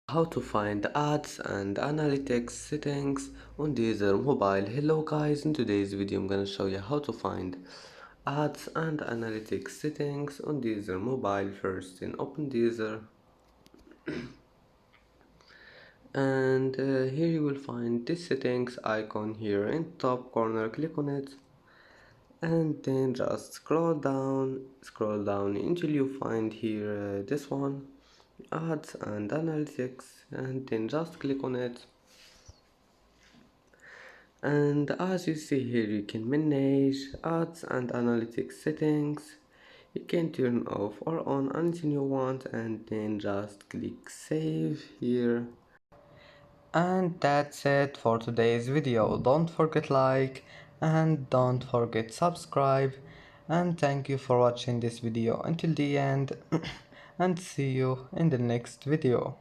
How to find ads and analytics settings on Deezer mobile. Hello guys, in today's video I'm gonna show you how to find ads and analytics settings on Deezer mobile. First, in open Deezer, and here you will find this settings icon here in top corner. Click on it and then just scroll down until you find here this one, ads and analytics, and then just click on it. And as you see here, you can manage ads and analytics settings. You can turn off or on anything you want, and then just click save here. And that's it for today's video. Don't forget like and don't forget subscribe, and thank you for watching this video until the end and see you in the next video.